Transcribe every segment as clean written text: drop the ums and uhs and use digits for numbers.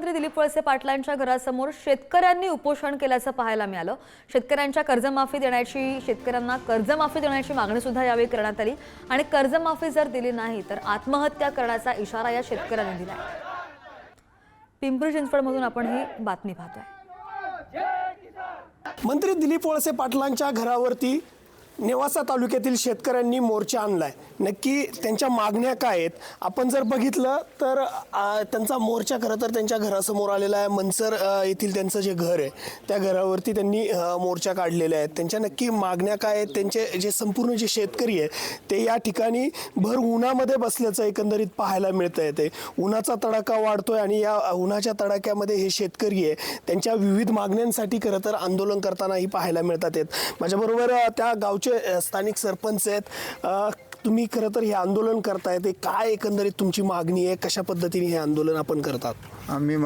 मंत्री दिलीप वळसे पाटलांच्या घरासमोर शेतकऱ्यांनी उपोषण केल्याचं पाहायला मिळालं। शेतकऱ्यांना कर्जमाफी देण्याची मागणी सुद्धा यावेळी करण्यात आली आणि कर्जमाफी जर दिली नाही तर आत्महत्या करण्याचा इशारा या शेतकऱ्यांनी दिलाय। पिंपरी चिंचवडमधून आपण ही बातमी पाहतोय। मंत्री दिलीप वळसे पाटलांच्या घरावरती नेवासा तालुक्यातील शेतकऱ्यांनी मोर्चा आणलाय। नक्की त्यांच्या मागण्या काय आहेत आपण जर बघितलं तर त्यांचा मोर्चा खरं तर त्यांच्या घरासमोर आलेला आहे। मनसर येथील त्यांचं जे घर आहे त्या घरावरती त्यांनी मोर्चा काढलेला आहे। त्यांच्या नक्की मागण्या काय आहेत, त्यांचे जे संपूर्ण जे शेतकरी आहे ते या ठिकाणी भर उन्हामध्ये बसल्याचं एकंदरीत पाहायला मिळतंय। ते उन्हाचा तडाखा वाढतोय आणि या उन्हाच्या तडाख्यामध्ये हे शेतकरी आहे त्यांच्या विविध मागण्यांसाठी खरं तर आंदोलन करतानाही पाहायला मिळतात। माझ्याबरोबर त्या गावचे स्थानिक सरपंच आहेत। तुम्ही खरं तर हे आंदोलन करताय ते काय एकंदरीत तुमची मागणी आहे, कशा पद्धतीने हे आंदोलन आपण करतात? आम्ही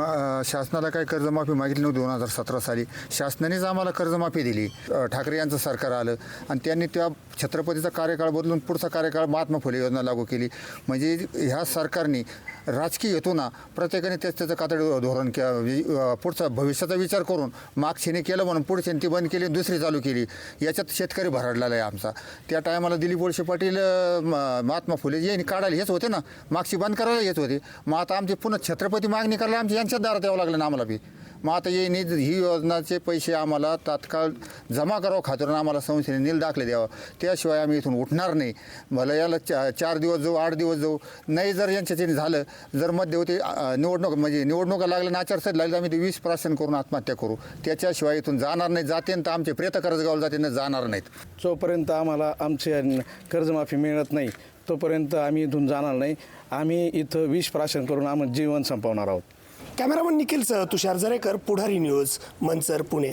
शासनाला काय कर्जमाफी मागितली नव्हती। 2017 साली शासनानेच आम्हाला कर्जमाफी दिली। ठाकरे यांचं सरकार आलं आणि त्यांनी त्या छत्रपतीचा कार्यकाळ बदलून पुढचा कार्यकाळ महात्मा फुले योजना लागू केली। म्हणजे ह्या सरकारने राजकीय हेतून प्रत्येकाने त्याचं कातडी धोरण पुढचा भविष्याचा विचार करून मागशीने केलं म्हणून पुढची ती बंद केली, दुसरी चालू केली। याच्यात शेतकरी भरडलेला आहे आमचा। त्या टायमाला दिलीप वळसे पाटील महात्मा फुले यांनी काढायला हेच होते ना, मागची बंद करायला येत होते। मग आता आमची पुन्हा छत्रपती मागणी करायला आमच्या यांच्याच दारात यावं लागलं ना आम्हाला बी। मग आता ही योजनाचे पैसे आम्हाला तात्काळ जमा करावं खात्यावरून आम्हाला संस्थेने नील दाखले द्यावं, त्याशिवाय आम्ही इथून उठणार नाही। मला याला 4 दिवस जाऊ 8 दिवस जाऊ नाही, जर यांच्याने झालं जर मध्यवर्ती निवडणुका लागल्या आचारसंहिता लागली आम्ही ते 20% करून आत्महत्या करू, त्याच्याशिवाय इथून जाणार नाही। जाते तर आमचे प्रेत कर्जगावला जाते जाणार नाहीत। जोपर्यंत आम्हाला आमचे कर्जमाफी मिळत नाही तोपर्यंत आम्ही इथून जाणार नाही। आम्ही इथं 20% करून आम्ही जीवन संपवणार आहोत। कॅमेरामन निखिलसह तुषार जरेकर, पुढारी न्यूज, मनसर, पुणे।